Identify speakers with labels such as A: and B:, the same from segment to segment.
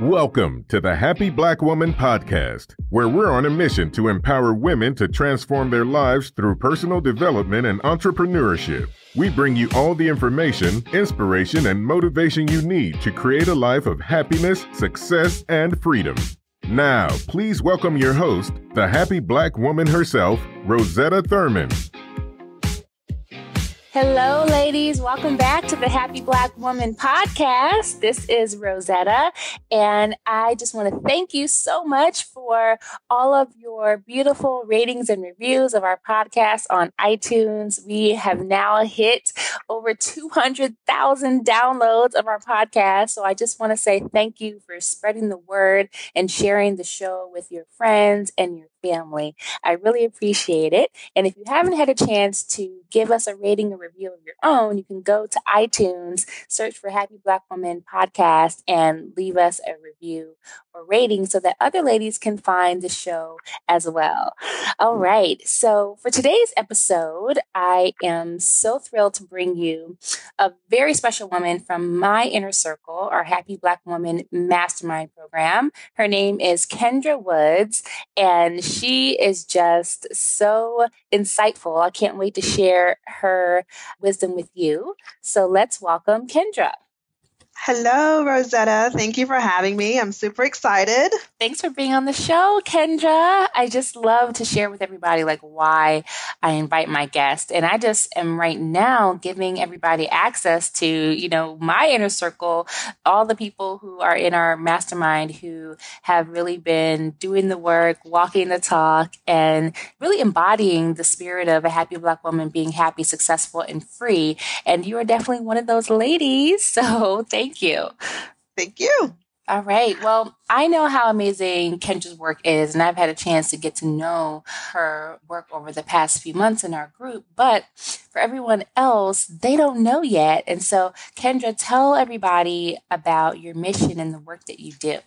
A: Welcome to the Happy Black Woman Podcast, where we're on a mission to empower women to transform their lives through personal development and entrepreneurship. We bring you all the information, inspiration, and motivation you need to create a life of happiness, success, and freedom. Now, please welcome your host, the happy Black woman herself, Rosetta Thurman.
B: Hello, ladies. Welcome back to the Happy Black Woman Podcast. This is Rosetta, and I just want to thank you so much for all of your beautiful ratings and reviews of our podcast on iTunes. We have now hit over 200,000 downloads of our podcast, so I just want to say thank you for spreading the word and sharing the show with your friends and your family. I really appreciate it. And if you haven't had a chance to give us a rating or review of your own, you can go to iTunes, search for Happy Black Woman Podcast, and leave us a review or rating so that other ladies can find the show as well. All right. So for today's episode, I am so thrilled to bring you a very special woman from my inner circle, our Happy Black Woman Mastermind program. Her name is Kendra Woods, and she is just so insightful. I can't wait to share her wisdom with you. So let's welcome Kendra.
C: Hello, Rosetta. Thank you for having me. I'm super excited.
B: Thanks for being on the show, Kendra. I just love to share with everybody why I invite my guests. And I just am right now giving everybody access to, my inner circle, all the people who are in our mastermind who have really been doing the work, walking the talk, and really embodying the spirit of a happy Black woman being happy, successful, and free. And you are definitely one of those ladies. So thank you.
C: Thank you.
B: All right. Well, I know how amazing Kendra's work is, and I've had a chance to get to know her work over the past few months in our group. But for everyone else, they don't know yet. And so, Kendra, tell everybody about your mission and the work that you do.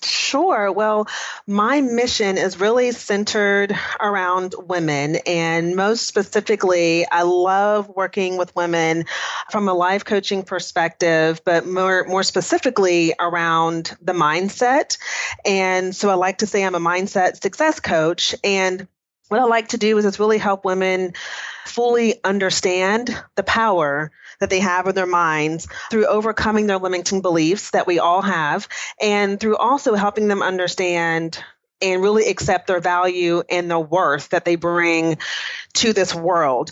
C: Sure. Well, my mission is really centered around women. And most specifically, I love working with women from a life coaching perspective, but more specifically around the mindset. And so I like to say I'm a mindset success coach. And what I like to do is just really help women fully understand the power that they have in their minds through overcoming their limiting beliefs that we all have, and through also helping them understand and really accept their value and their worth that they bring to this world.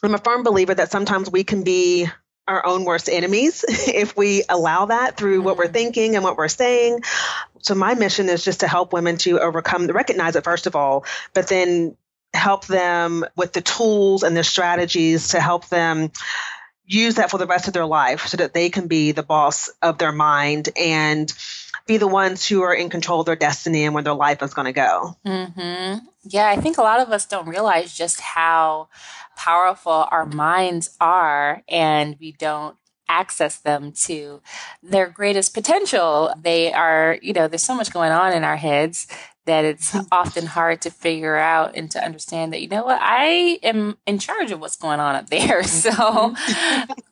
C: I'm a firm believer that sometimes we can be our own worst enemies if we allow that through what we're thinking and what we're saying. So my mission is just to help women to recognize it first of all, but then help them with the tools and the strategies to help them use that for the rest of their life so that they can be the boss of their mind and be the ones who are in control of their destiny and where their life is going to go.
B: Mm-hmm. Yeah, I think a lot of us don't realize just how powerful our minds are, and we don't access them to their greatest potential. They are, there's so much going on in our heads that it's often hard to figure out and to understand that, I am in charge of what's going on up there. So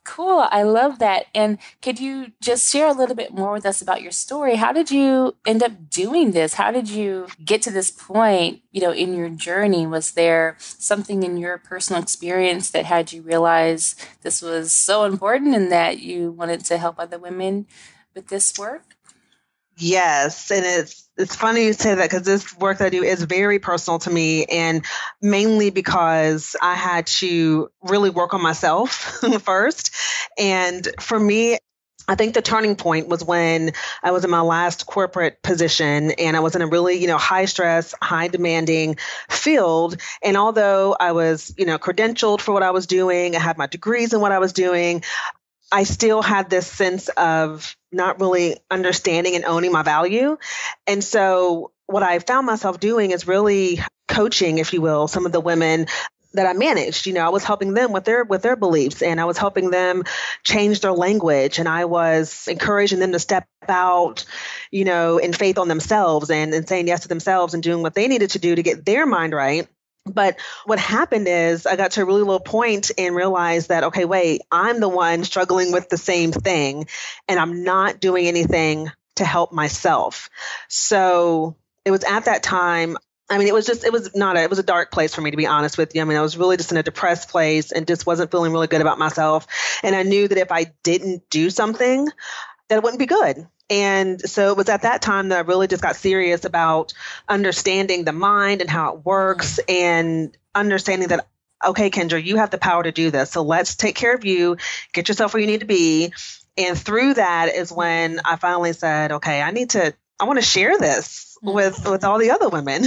B: cool. I love that. And could you just share a little bit more with us about your story? How did you end up doing this? How did you get to this point, in your journey? Was there something in your personal experience that had you realize this was so important and that you wanted to help other women with this work?
C: Yes. And it's funny you say that because this work that I do is very personal to me, and mainly because I had to really work on myself first. And for me, I think the turning point was when I was in my last corporate position, and I was in a really, high stress, high demanding field. And although I was, credentialed for what I was doing, I had my degrees in what I was doing, I still had this sense of not really understanding and owning my value. And so what I found myself doing is really coaching, if you will, some of the women that I managed. I was helping them with their beliefs, and I was helping them change their language, and I was encouraging them to step out, in faith on themselves and saying yes to themselves and doing what they needed to do to get their mind right. But what happened is I got to a really low point and realized that, okay, wait, I'm the one struggling with the same thing, and I'm not doing anything to help myself. So it was at that time. I mean, it was a dark place for me, to be honest with you. I mean, I was really just in a depressed place and just wasn't feeling really good about myself. And I knew that if I didn't do something, that it wouldn't be good. And so it was at that time that I really just got serious about understanding the mind and how it works and understanding that, okay, Kendra, you have the power to do this. So let's take care of you, get yourself where you need to be. And through that is when I finally said, okay, I want to share this with all the other women.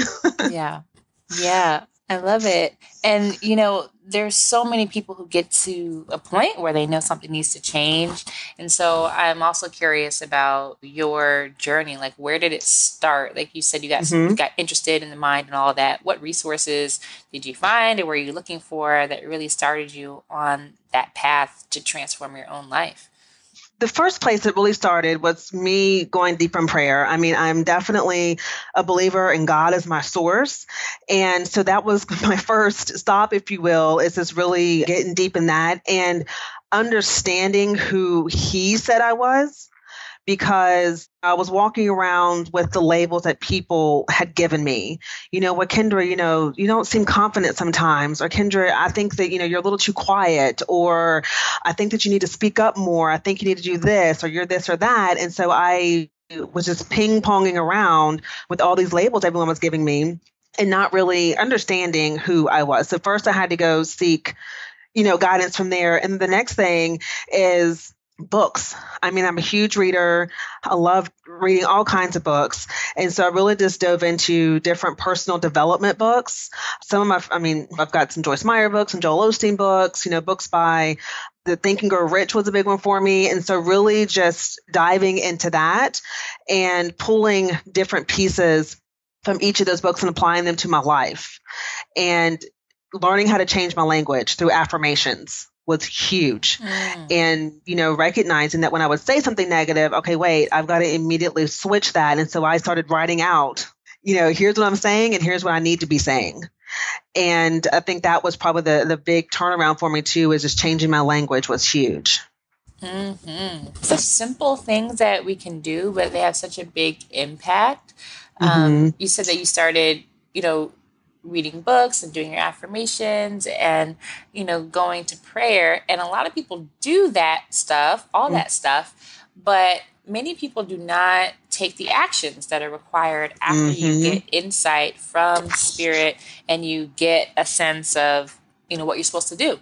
B: Yeah. Yeah. I love it. And, there's so many people who get to a point where they know something needs to change. And so I'm also curious about your journey. Like, where did it start? Like you said, you got interested in the mind and all of that. What resources did you find, or were you looking for that really started you on that path to transform your own life?
C: The first place it really started was me going deep in prayer. I mean, I'm definitely a believer in God as my source. And so that was my first stop, if you will, is just really getting deep in that and understanding who He said I was, because I was walking around with the labels that people had given me. Well, Kendra, you don't seem confident sometimes. Or Kendra, I think that, you're a little too quiet. Or I think that you need to speak up more. I think you need to do this, or you're this or that. And so I was just ping-ponging around with all these labels everyone was giving me and not really understanding who I was. So first I had to go seek, guidance from there. And the next thing is books. I mean, I'm a huge reader. I love reading all kinds of books. And so I really just dove into different personal development books. I've got some Joyce Meyer books, some Joel Osteen books, books by the Think and Grow Rich was a big one for me. And so really just diving into that and pulling different pieces from each of those books and applying them to my life, and learning how to change my language through affirmations was huge. And, recognizing that when I would say something negative, okay, wait, I've got to immediately switch that. And so I started writing out, here's what I'm saying and here's what I need to be saying. And I think that was probably the big turnaround for me too, is just changing my language was huge.
B: Such simple things that we can do, but they have such a big impact. You said that you started, reading books and doing your affirmations and, going to prayer. And a lot of people do that stuff, all that stuff, but many people do not take the actions that are required after you get insight from spirit and you get a sense of, what you're supposed to do.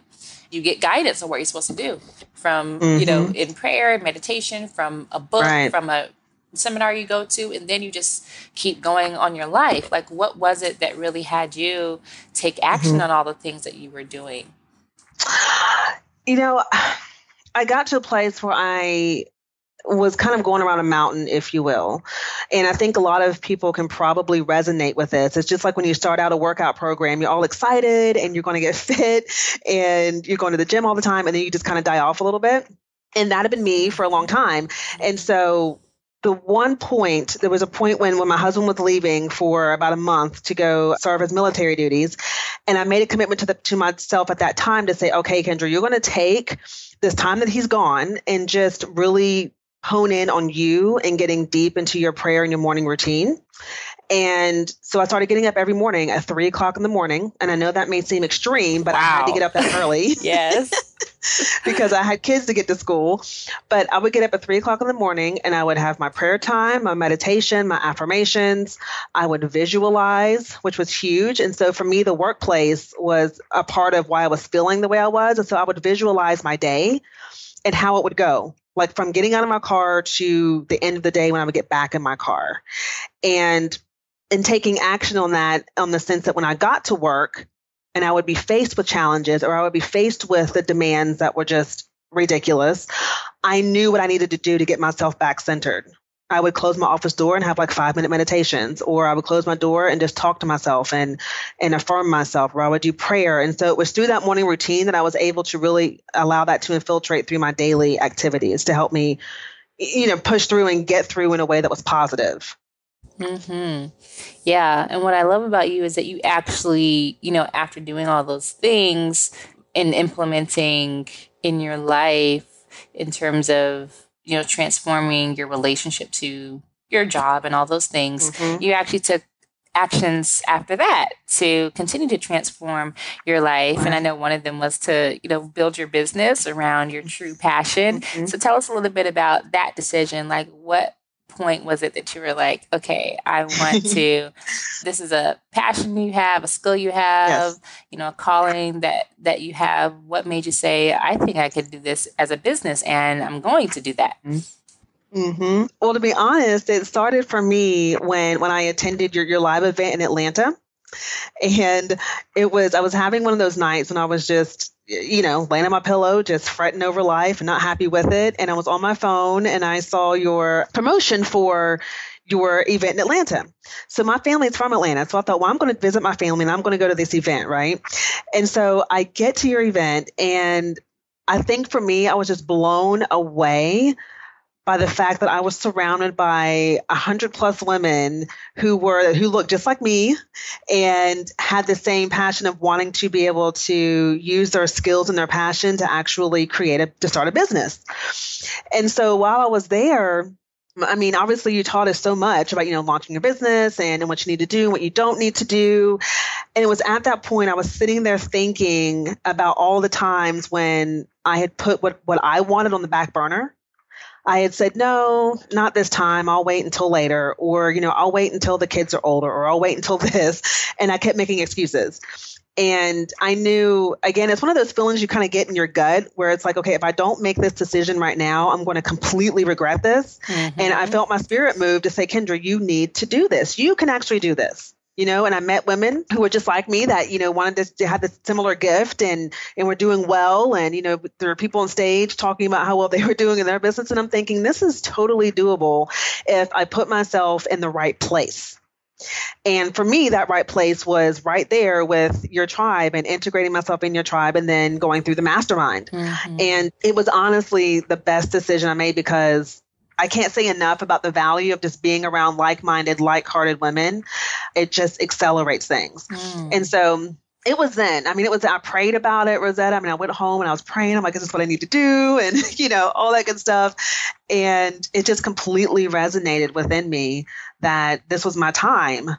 B: You get guidance on what you're supposed to do from, in prayer and meditation, from a book, from a seminar you go to, and then you just keep going on your life. Like, what was it that really had you take action on all the things that you were doing?
C: I got to a place where I was kind of going around a mountain, if you will. And I think a lot of people can probably resonate with this. It's just like when you start out a workout program, you're all excited and you're going to get fit and you're going to the gym all the time, and then you just kind of die off a little bit. And that had been me for a long time. And so there was a point when my husband was leaving for about a month to go serve his military duties. And I made a commitment to myself at that time to say, okay, Kendra, you're going to take this time that he's gone and just really hone in on you and getting deep into your prayer and your morning routine. And so I started getting up every morning at 3:00 in the morning. And I know that may seem extreme, but I had to get up that early.
B: Yes.
C: Because I had kids to get to school. But I would get up at 3:00 in the morning and I would have my prayer time, my meditation, my affirmations. I would visualize, which was huge. And so for me, the workplace was a part of why I was feeling the way I was. And so I would visualize my day and how it would go, like from getting out of my car to the end of the day when I would get back in my car. And taking action on that, on the sense that when I got to work and I would be faced with challenges or I would be faced with the demands that were just ridiculous, I knew what I needed to do to get myself back centered. I would close my office door and have like 5-minute meditations, or I would close my door and just talk to myself and affirm myself, or I would do prayer. And so it was through that morning routine that I was able to really allow that to infiltrate through my daily activities to help me, push through and get through in a way that was positive.
B: Yeah. And what I love about you is that you actually, after doing all those things and implementing in your life in terms of, transforming your relationship to your job and all those things,
C: Mm-hmm.
B: you actually took actions after that to continue to transform your life.
C: Right.
B: And I know one of them was to, build your business around your true passion.
C: Mm-hmm.
B: So tell us a little bit about that decision. Like, what point was it that you were like, okay, I want to, this is a passion you have, a skill you have,
C: Yes.
B: a calling that you have. What made you say, I think I could do this as a business and I'm going to do that?
C: Mm-hmm. Well, to be honest, it started for me when I attended your live event in Atlanta. And I was having one of those nights when I was just, laying on my pillow, just fretting over life and not happy with it. And I was on my phone and I saw your promotion for your event in Atlanta. So my family's from Atlanta. So I thought, well, I'm going to visit my family and I'm going to go to this event, right? And so I get to your event, and I think for me, I was just blown away by the fact that I was surrounded by 100+ women who looked just like me and had the same passion of wanting to be able to use their skills and their passion to actually to start a business. And so while I was there, I mean, obviously you taught us so much about, launching your business and what you need to do and what you don't need to do. And it was at that point I was sitting there thinking about all the times when I had put what I wanted on the back burner. I had said, no, not this time. I'll wait until later. Or, I'll wait until the kids are older, or I'll wait until this. And I kept making excuses. And I knew, again, it's one of those feelings you kind of get in your gut where it's like, okay, if I don't make this decision right now, I'm going to completely regret this. Mm-hmm. And I felt my spirit move to say, Kendra, you need to do this. You can actually do this. And I met women who were just like me that, wanted to have this similar gift and were doing well. And, there were people on stage talking about how well they were doing in their business. And I'm thinking, this is totally doable if I put myself in the right place. And for me, that right place was right there with your tribe and integrating myself in your tribe and then going through the mastermind. Mm-hmm. And it was honestly the best decision I made because I can't say enough about the value of just being around like-minded, like-hearted women. It just accelerates things. And so it was then. I mean, I prayed about it, Rosetta. I mean, I went home and I was praying. I'm like, this is what I need to do. And, all that good stuff. And it just completely resonated within me that this was my time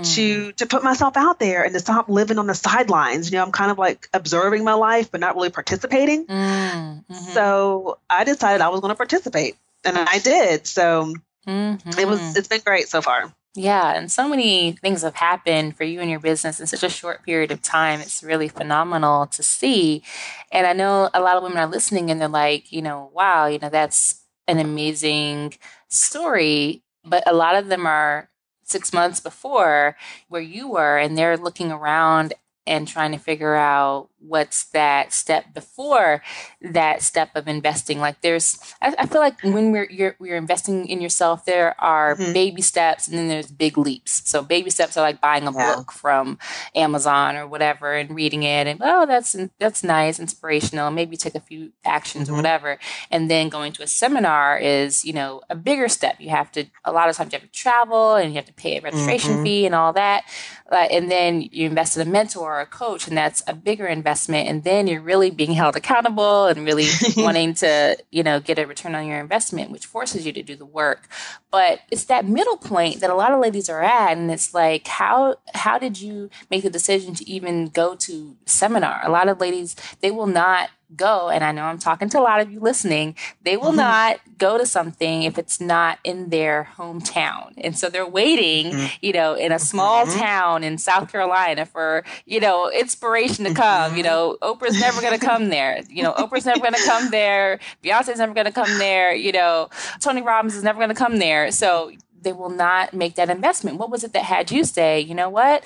C: to put myself out there and to stop living on the sidelines. I'm kind of like observing my life, but not really participating. Mm-hmm. So I decided I was going to participate. And I did. So it's been great so far.
B: Yeah. And so many things have happened for you and your business in such a short period of time. It's really phenomenal to see. And I know a lot of women are listening and they're like, wow, that's an amazing story. But a lot of them are 6 months before where you were, and they're looking around and trying to figure out what's that step before that step of investing. Like I feel like when we're investing in yourself, there are baby steps and then there's big leaps. So baby steps are like buying a book from Amazon or whatever and reading it and, oh, that's nice, inspirational. Maybe take a few actions or whatever. And then going to a seminar is, a bigger step. A lot of times you have to travel and you have to pay a registration fee and all that. And then you invest in a mentor or a coach, and that's a bigger investment. And then you're really being held accountable and really wanting to, get a return on your investment, which forces you to do the work. But it's that middle point that a lot of ladies are at. And it's like, how did you make the decision to even go to seminar? A lot of ladies, they will not go. And I know I'm talking to a lot of you listening. They will not go to something if it's not in their hometown. And so they're waiting, in a small town in South Carolina for, inspiration to come. Oprah's never going to come there. Oprah's never going to come there. Beyonce's never going to come there. Tony Robbins is never going to come there. So they will not make that investment. What was it that had you say, you know what?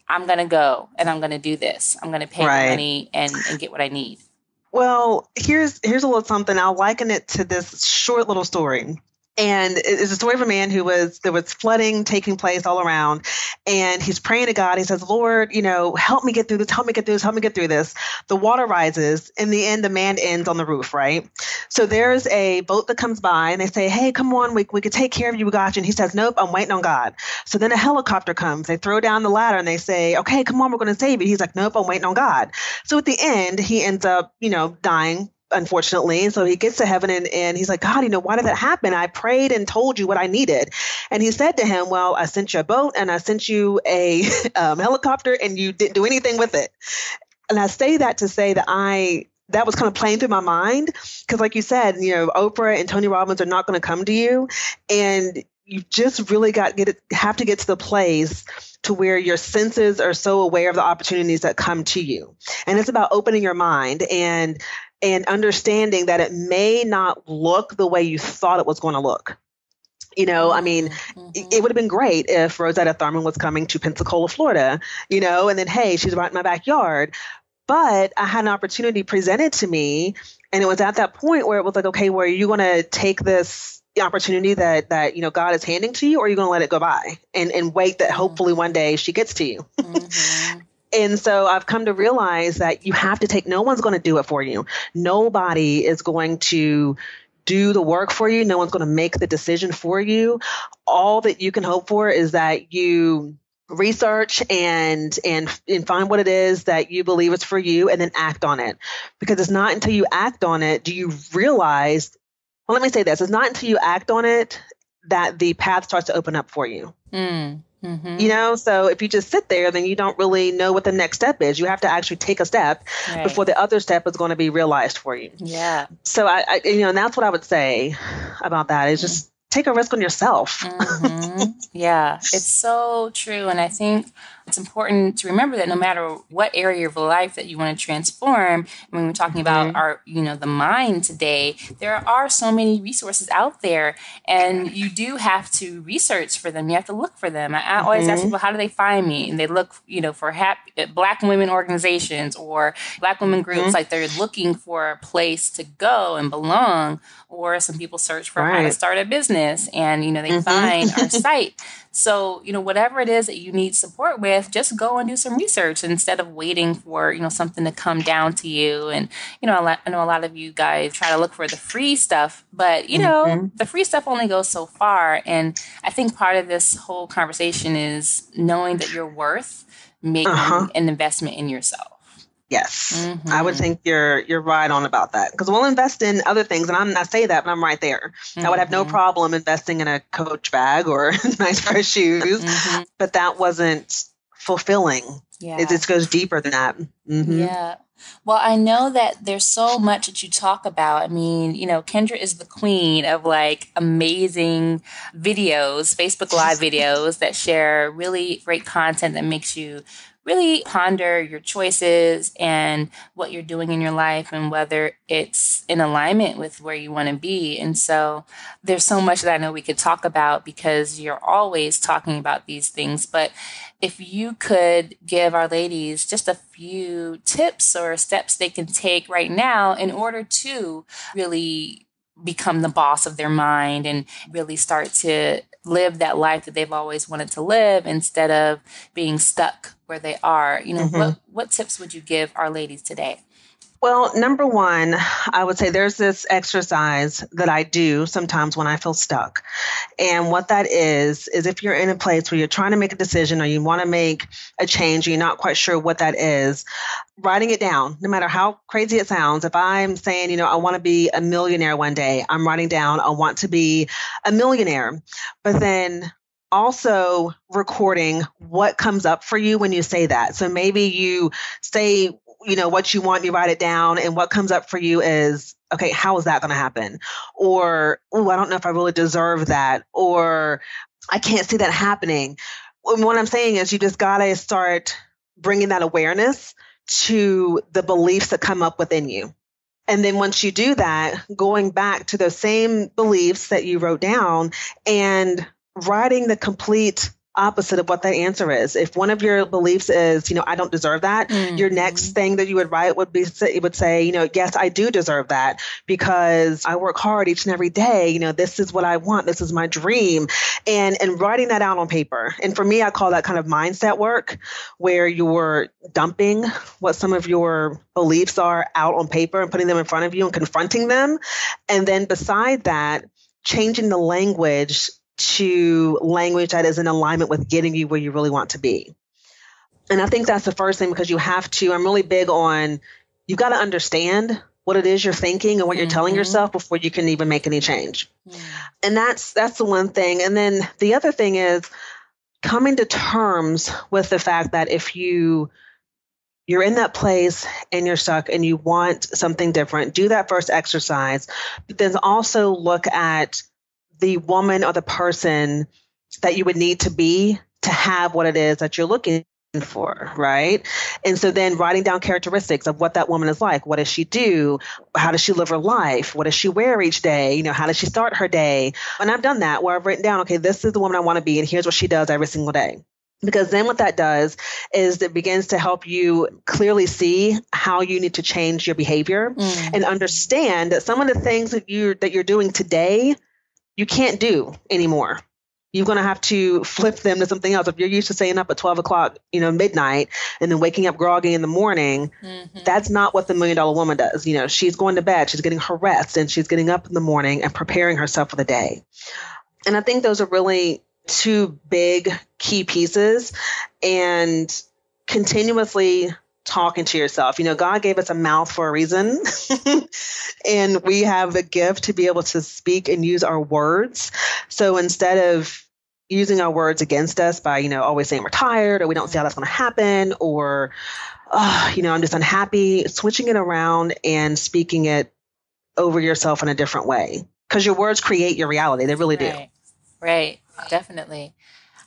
B: I'm going to go and I'm going to do this. I'm going to pay the money and get what I need.
C: Well, here's a little something. I'll liken it to this short little story. And it's a story of a man there was flooding taking place all around. And he's praying to God. He says, Lord, help me get through this. Help me get through this. Help me get through this. The water rises. In the end, the man ends on the roof, right? So there's a boat that comes by and they say, hey, come on, we could take care of you. We got you. And he says, nope, I'm waiting on God. So then a helicopter comes. They throw down the ladder and they say, okay, come on, we're going to save you. He's like, nope, I'm waiting on God. So at the end, he ends up, dying unfortunately. And so he gets to heaven and he's like, God, why did that happen? I prayed and told you what I needed. And he said to him, well, I sent you a boat and I sent you a helicopter and you didn't do anything with it. And I say that to say that that was kind of playing through my mind. Because like you said, Oprah and Tony Robbins are not going to come to you. And you just really have to get to the place to where your senses are so aware of the opportunities that come to you. And it's about opening your mind and understanding that it may not look the way you thought it was going to look. It would have been great if Rosetta Thurman was coming to Pensacola, Florida, and then, hey, she's right in my backyard. But I had an opportunity presented to me. And it was at that point where it was like, okay, well, are you going to take this opportunity that God is handing to you, or are you going to let it go by and wait that hopefully one day she gets to you? Mm-hmm. And so I've come to realize that you have to no one's going to do it for you. Nobody is going to do the work for you. No one's going to make the decision for you. All that you can hope for is that you research and find what it is that you believe is for you and then act on it. Because it's not until you act on it do you realize, well, let me say this, it's not until you act on it that the path starts to open up for you. Mm-hmm. So if you just sit there, then you don't really know what the next step is. You have to actually take a step before the other step is going to be realized for you. Yeah. So I and that's what I would say about that is just take a risk on yourself.
B: Mm-hmm. Yeah, it's so true. And I think it's important to remember that no matter what area of life that you want to transform, when we're talking about our, the mind today, there are so many resources out there and you do have to research for them. You have to look for them. I always ask people, how do they find me? And they look, for Black women organizations or Black women groups, like they're looking for a place to go and belong. Or some people search for how to start a business and, they find our site. So, whatever it is that you need support with, just go and do some research instead of waiting for, something to come down to you. And, I know a lot of you guys try to look for the free stuff, but, the free stuff only goes so far. And I think part of this whole conversation is knowing that you're worth making an investment in yourself.
C: Yes, I would think you're right on about that because we'll invest in other things. And I say that, but I'm right there. I would have no problem investing in a Coach bag or a nice pair of shoes, but that wasn't fulfilling. Yeah. It just goes deeper than that.
B: Yeah. Well, I know that there's so much that you talk about. I mean, Kendra is the queen of amazing videos, Facebook Live videos that share really great content that makes you really ponder your choices and what you're doing in your life and whether it's in alignment with where you want to be. And so there's so much that I know we could talk about because you're always talking about these things. But if you could give our ladies just a few tips or steps they can take right now in order to really become the boss of their mind and really start to live that life that they've always wanted to live instead of being stuck where they are. What tips would you give our ladies today?
C: Well, number one, I would say there's this exercise that I do sometimes when I feel stuck. And what that is if you're in a place where you're trying to make a decision or you want to make a change, or you're not quite sure what that is, writing it down, no matter how crazy it sounds. If I'm saying, I want to be a millionaire one day, I'm writing down, I want to be a millionaire. But then also recording what comes up for you when you say that. So maybe you say, what you want, you write it down, and what comes up for you is, okay, how is that going to happen? Or, I don't know if I really deserve that, or I can't see that happening. And what I'm saying is you just got to start bringing that awareness to the beliefs that come up within you. And then once you do that, going back to those same beliefs that you wrote down and writing the complete opposite of what that answer is. If one of your beliefs is, I don't deserve that, your next thing that you would write would say, yes, I do deserve that because I work hard each and every day. This is what I want. This is my dream. And writing that out on paper. And for me, I call that kind of mindset work where you're dumping what some of your beliefs are out on paper and putting them in front of you and confronting them. And then beside that, changing the language to language that is in alignment with getting you where you really want to be. And I think that's the first thing because you have to, I'm really big on, you've got to understand what it is you're thinking and what you're telling
B: Mm-hmm.
C: yourself before you can even make any change.
B: Mm.
C: And that's the one thing. And then the other thing is coming to terms with the fact that if you're in that place and you're stuck and you want something different, do that first exercise, but then also look at the woman or the person that you would need to be to have what it is that you're looking for, right? And so then writing down characteristics of what that woman is like. What does she do? How does she live her life? What does she wear each day? How does she start her day? And I've done that where I've written down, okay, this is the woman I want to be, and here's what she does every single day. Because then what that does is it begins to help you clearly see how you need to change your behavior and understand that some of the things that you're doing today, you can't do anymore. You're going to have to flip them to something else. If you're used to staying up at 12 o'clock, midnight, and then waking up groggy in the morning, that's not what the $1 Million Woman does. She's going to bed, she's getting her rest, and she's getting up in the morning and preparing herself for the day. And I think those are really two big key pieces, and continuously talking to yourself. God gave us a mouth for a reason, and we have the gift to be able to speak and use our words. So instead of using our words against us by, always saying we're tired or we don't see how that's going to happen or, I'm just unhappy, switching it around and speaking it over yourself in a different way. Because your words create your reality. They really do.
B: Right. Definitely.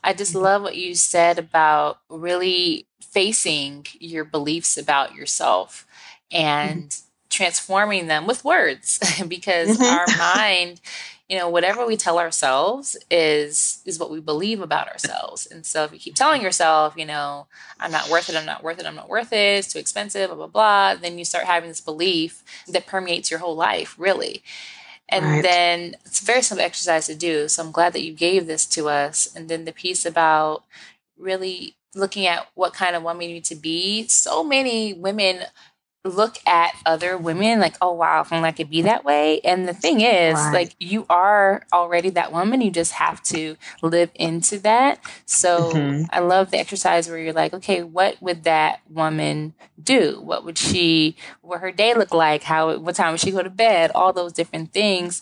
B: I just love what you said about really facing your beliefs about yourself and transforming them with words because our mind, whatever we tell ourselves is what we believe about ourselves. And so if you keep telling yourself, I'm not worth it, I'm not worth it, I'm not worth it, it's too expensive, blah, blah, blah, then you start having this belief that permeates your whole life, really. And then it's a very simple exercise to do. So I'm glad that you gave this to us. And then the piece about really looking at what kind of woman you need to be. So many women look at other women like, oh, wow, if only I could be that way. And the thing is, like, you are already that woman. You just have to live into that. So I love the exercise where you're like, okay, what would that woman do? What her day look like? What time would she go to bed? All those different things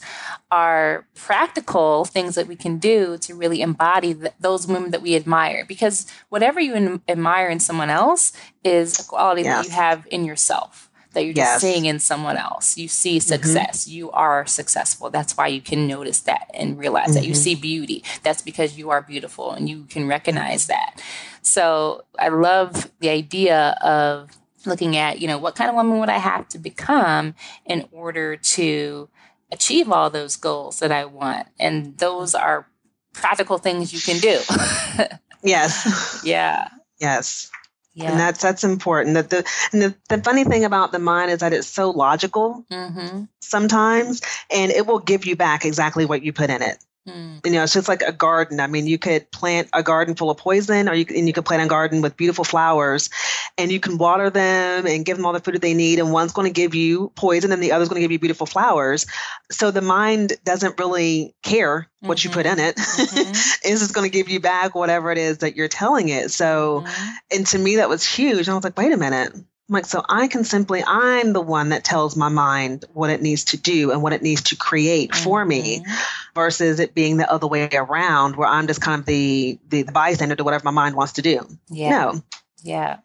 B: are practical things that we can do to really embody those women that we admire. Because whatever you admire in someone else is a quality that you have in yourself, that you're just seeing in someone else. You see success. You are successful. That's why you can notice that and realize that. You see beauty. That's because you are beautiful and you can recognize that. So I love the idea of looking at, what kind of woman would I have to become in order to achieve all those goals that I want? And those are practical things you can do.
C: Yes.
B: Yeah.
C: Yes.
B: Yeah.
C: And that's important. The funny thing about the mind is that it's so logical sometimes, and it will give you back exactly what you put in it. It's just like a garden. I mean, you could plant a garden full of poison, or you could plant a garden with beautiful flowers, and you can water them and give them all the food that they need. And one's going to give you poison, and the other's going to give you beautiful flowers. So the mind doesn't really care what you put in it. It's just going to give you back whatever it is that you're telling it. So, and to me, that was huge. I was like, wait a minute. I'm like, so I'm the one that tells my mind what it needs to do and what it needs to create for me, versus it being the other way around where I'm just kind of the bystander to whatever my mind wants to do.
B: Yeah.
C: No.
B: Yeah.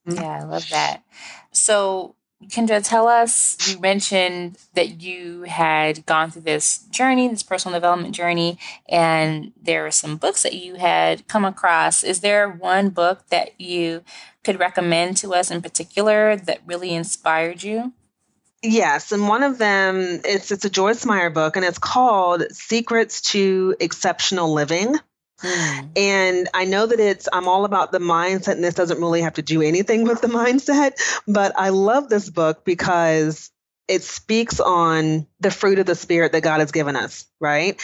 B: Yeah, I love that. So, Kendra, tell us, you mentioned that you had gone through this journey, this personal development journey, and there are some books that you had come across. Is there one book that you could recommend to us in particular that really inspired you?
C: Yes. And one of them, it's a Joyce Meyer book, and it's called Secrets to Exceptional Living. And I know that I'm all about the mindset, and this doesn't really have to do anything with the mindset, but I love this book because it speaks on the fruit of the Spirit that God has given us, right?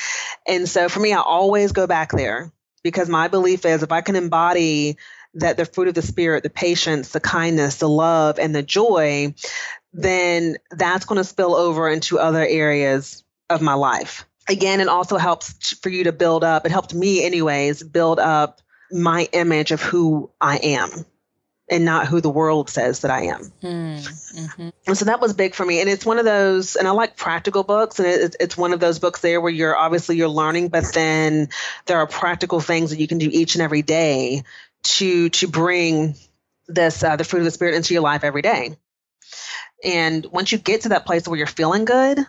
C: And so for me, I always go back there because my belief is if I can embody that the fruit of the Spirit, the patience, the kindness, the love, and the joy, then that's going to spill over into other areas of my life. Again, it also helps for you to build up. It helped me anyways, build up my image of who I am and not who the world says that I am.
B: Mm-hmm.
C: And so that was big for me. And it's one of those, and I like practical books. And it's one of those books there where you're learning, but then there are practical things that you can do each and every day to bring this, the fruit of the Spirit into your life every day. And once you get to that place where you're feeling good,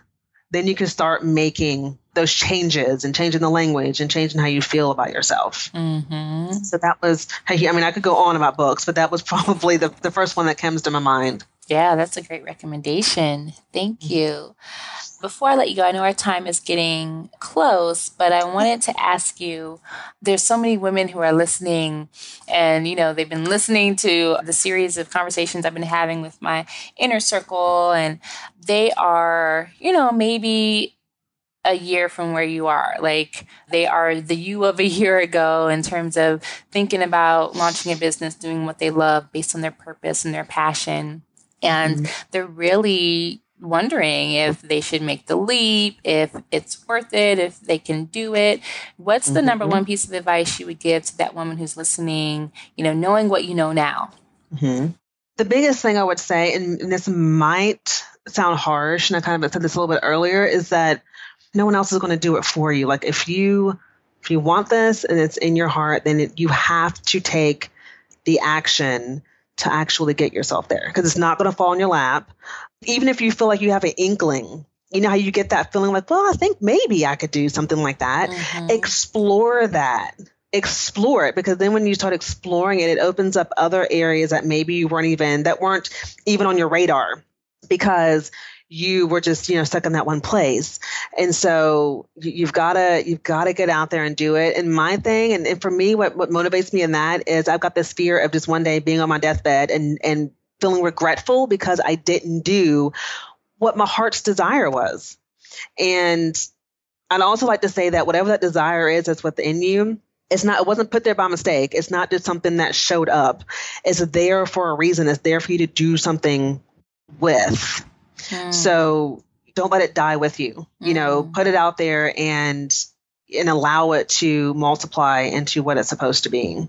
C: then you can start making those changes and changing the language and changing how you feel about yourself.
B: Mm-hmm.
C: So that was, I mean, I could go on about books, but that was probably the first one that comes to my mind.
B: Yeah, that's a great recommendation. Thank you. Before I let you go, I know our time is getting close, but I wanted to ask you, there's so many women who are listening and, they've been listening to the series of conversations I've been having with my inner circle, and they are, maybe a year from where you are. Like, they are the you of a year ago in terms of thinking about launching a business, doing what they love based on their purpose and their passion. And they're really wondering if they should make the leap, if it's worth it, if they can do it. What's the number one piece of advice you would give to that woman who's listening, knowing what you know now?
C: The biggest thing I would say, and this might sound harsh, and I kind of said this a little bit earlier, is that no one else is going to do it for you. Like, if you want this and it's in your heart, then you have to take the action to actually get yourself there, because it's not going to fall in your lap. Even if you feel like you have an inkling, how you get that feeling like, well, I think maybe I could do something like that. Explore that. Explore it, because then when you start exploring it, it opens up other areas that maybe you weren't even on your radar, because you were just, stuck in that one place. And so you've got to get out there and do it. And my thing, and for me, what motivates me in that is I've got this fear of just one day being on my deathbed and feeling regretful because I didn't do what my heart's desire was. And I'd also like to say that whatever that desire is that's within you, it wasn't put there by mistake. It's not just something that showed up. It's there for a reason. It's there for you to do something with. So don't let it die with you. Put it out there and allow it to multiply into what it's supposed to be.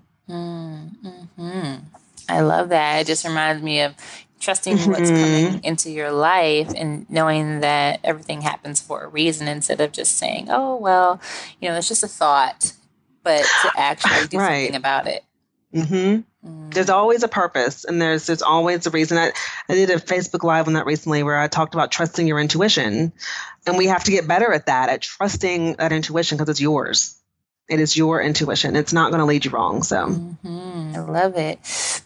B: I love that. It just reminds me of trusting what's coming into your life and knowing that everything happens for a reason, instead of just saying, oh, well, it's just a thought, but to actually do something about it.
C: There's always a purpose, and there's always a reason. I did a Facebook Live on that recently where I talked about trusting your intuition, and we have to get better at that, at trusting that intuition, because it's yours. It is your intuition. It's not going to lead you wrong. So
B: I love it.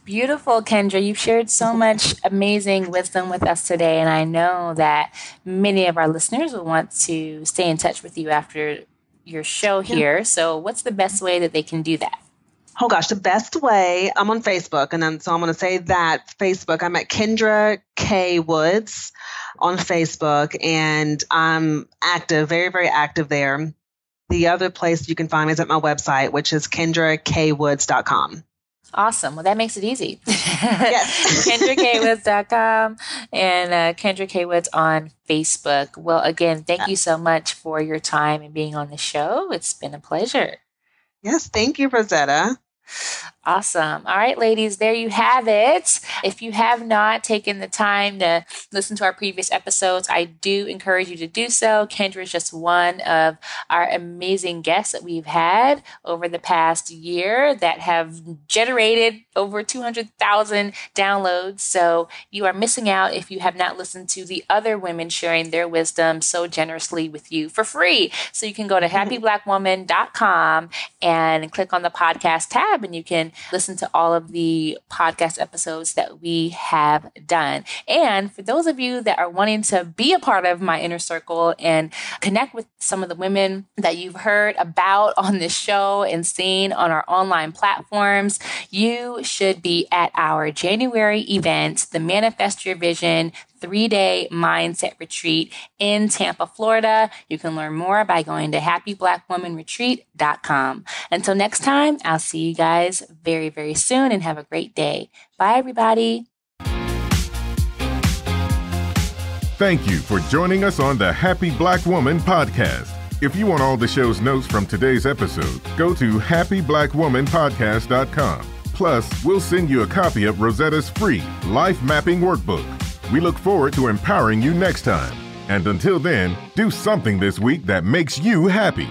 B: Beautiful, Kendra. You've shared so much amazing wisdom with us today, and I know that many of our listeners will want to stay in touch with you after your show here. So what's the best way that they can do that?
C: Oh gosh, the best way, I'm on Facebook, and so I'm going to say that Facebook, I'm at Kendra Kay Woods on Facebook, and I'm active, very, very active there. The other place you can find me is at my website, which is KendraKaywoods.com.
B: Awesome. Well, that makes it easy.
C: Yes.
B: KendraKaywoods.com and Kendra Kay Woods on Facebook. Well, again, thank you so much for your time and being on the show. It's been a pleasure.
C: Yes, thank you, Rosetta.
B: Awesome. All right, ladies, there you have it. If you have not taken the time to listen to our previous episodes, I do encourage you to do so. Kendra is just one of our amazing guests that we've had over the past year that have generated over 200,000 downloads. So you are missing out if you have not listened to the other women sharing their wisdom so generously with you for free. So you can go to happyblackwoman.com and click on the podcast tab, and you can listen to all of the podcast episodes that we have done. And for those of you that are wanting to be a part of my inner circle and connect with some of the women that you've heard about on this show and seen on our online platforms, you should be at our January event, the Manifest Your Vision 3-day mindset retreat in Tampa, Florida. You can learn more by going to happyblackwomanretreat.com. Until next time, I'll see you guys very, very soon, and have a great day. Bye, everybody.
A: Thank you for joining us on the Happy Black Woman podcast. If you want all the show's notes from today's episode, go to happyblackwomanpodcast.com. Plus, we'll send you a copy of Rosetta's free Life Mapping Workbook. We look forward to empowering you next time. And until then, do something this week that makes you happy.